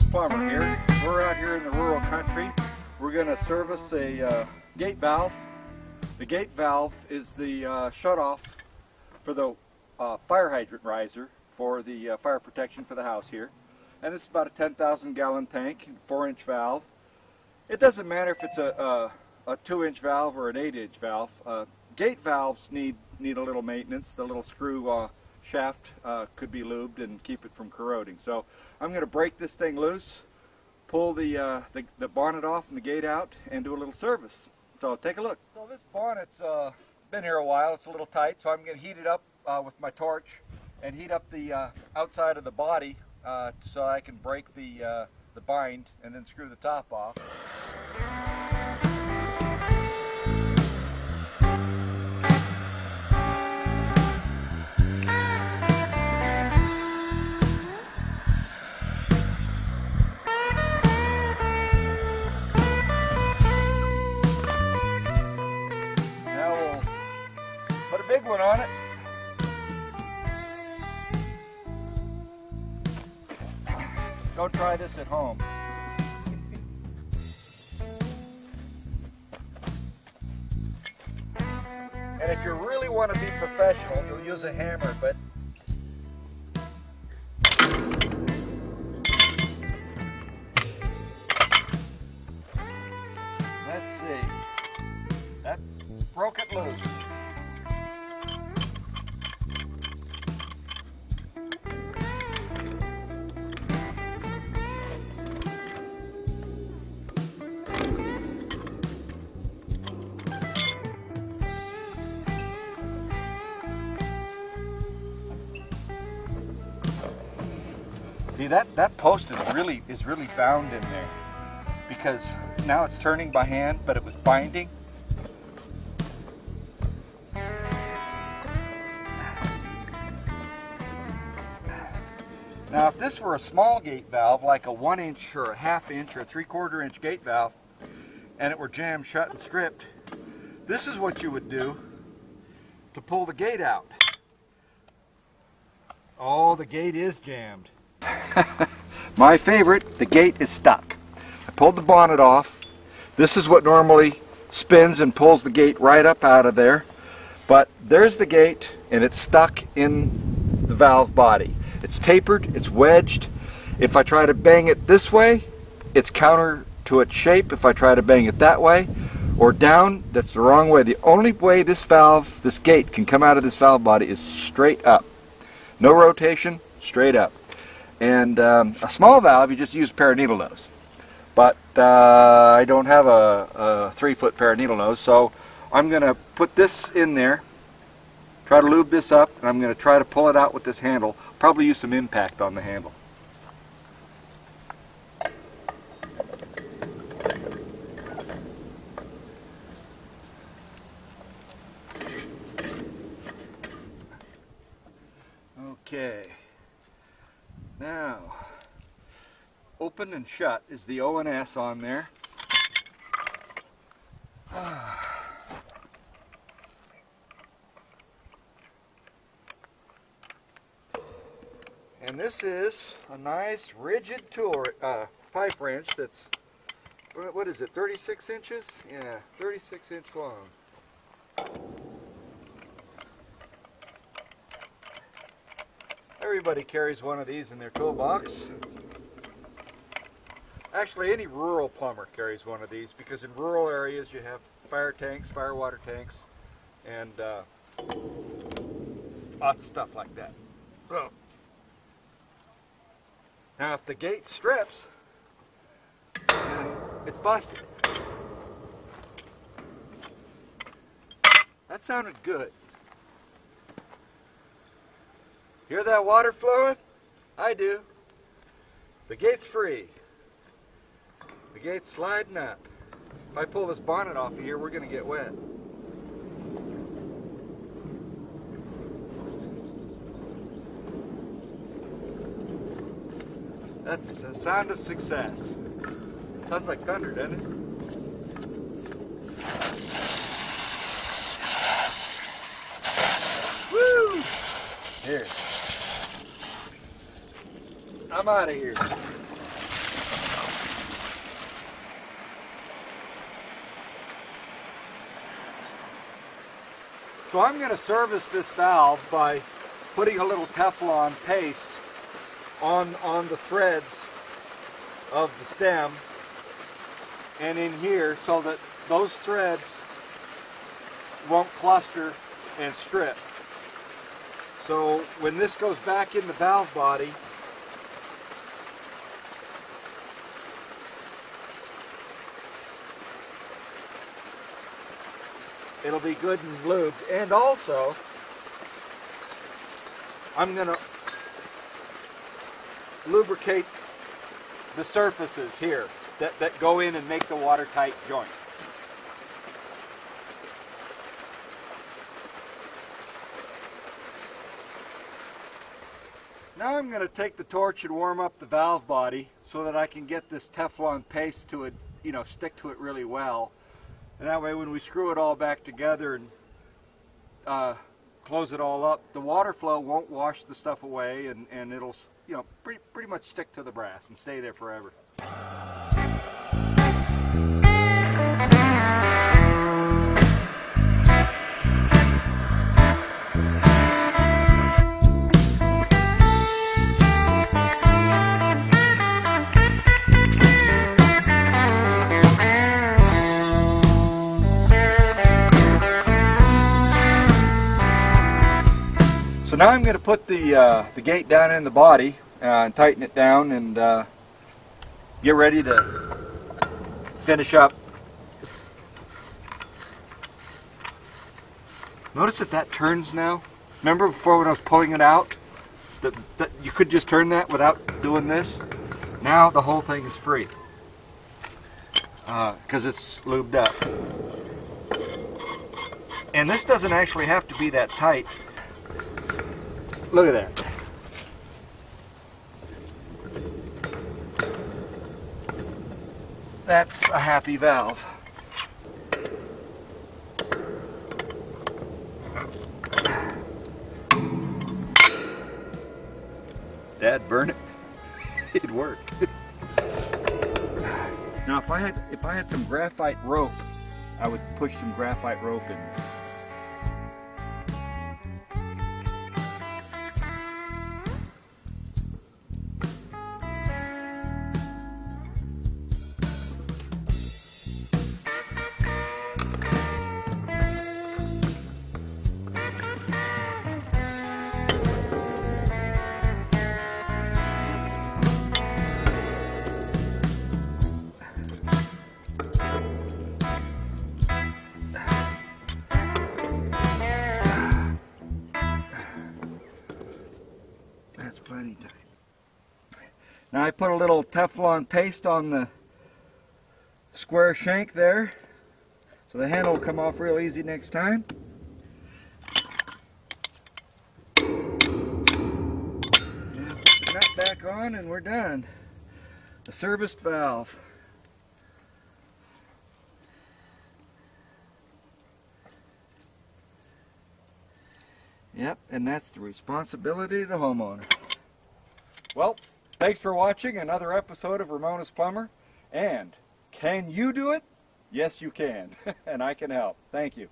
Service Plumber here. We're out here in the rural country. We're going to service a gate valve. The gate valve is the shutoff for the fire hydrant riser for the fire protection for the house here. And it's about a 10,000 gallon tank, 4-inch valve. It doesn't matter if it's a 2-inch valve or an 8-inch valve. Gate valves need a little maintenance. The little screw shaft could be lubed and keep it from corroding. So I'm going to break this thing loose, pull the bonnet off and the gate out, and do a little service. So take a look. So this bonnet's been here a while. It's a little tight, so I'm going to heat it up with my torch and heat up the outside of the body so I can break the bind and then screw the top off. Put a big one on it. Don't try this at home. And if you really want to be professional, you'll use a hammer, but let's see. That broke it loose. See, that post is really bound in there because now it's turning by hand, but it was binding. Now, if this were a small gate valve, like a 1-inch or a 1/2 inch or a 3/4 inch gate valve, and it were jammed shut and stripped, this is what you would do to pull the gate out. Oh, the gate is jammed. My favorite, the gate is stuck. I pulled the bonnet off. This is what normally spins and pulls the gate right up out of there. But there's the gate, and it's stuck in the valve body. It's tapered, it's wedged. If I try to bang it this way, it's counter to its shape. If I try to bang it that way or down, that's the wrong way. The only way this valve, this gate, can come out of this valve body is straight up. No rotation, straight up. And a small valve, you just use a pair of needle nose. But I don't have a 3-foot pair of needle nose, so I'm going to put this in there, try to lube this up, and I'm going to try to pull it out with this handle. Probably use some impact on the handle. Okay. Now, open and shut is the O and S on there. And this is a nice rigid tool pipe wrench that's, what is it, 36 inches? Yeah, 36 inch long. Everybody carries one of these in their toolbox. Actually, any rural plumber carries one of these because in rural areas you have fire tanks, fire water tanks, and lots of stuff like that. Now, if the gate strips, it's busted. That sounded good. Hear that water flowing? I do. The gate's free. The gate's sliding up. If I pull this bonnet off of here, we're going to get wet. That's the sound of success. Sounds like thunder, doesn't it? Woo! Here. I'm out of here. So I'm going to service this valve by putting a little Teflon paste on the threads of the stem and in here so that those threads won't cluster and strip. So when this goes back in the valve body, it'll be good and lubed. And also, I'm going to lubricate the surfaces here that go in and make the watertight joint. Now I'm going to take the torch and warm up the valve body so that I can get this Teflon paste to it, stick to it really well. And that way when we screw it all back together and close it all up, the water flow won't wash the stuff away, and it'll pretty much stick to the brass and stay there forever. So now I'm going to put the gate down in the body and tighten it down and get ready to finish up. Notice that turns now. Remember before when I was pulling it out that you could just turn that without doing this? Now the whole thing is free because it's lubed up. And this doesn't actually have to be that tight. Look at that. That's a happy valve. Dad, burn it. It worked. Now if I had some graphite rope, I would push some graphite rope in. Plenty tight. Now I put a little Teflon paste on the square shank there, so the handle will come off real easy next time. And put the nut back on and we're done. A serviced valve. Yep, and that's the responsibility of the homeowner. Well, thanks for watching another episode of Ramona's Plumber. And can you do it? Yes, you can. And I can help. Thank you.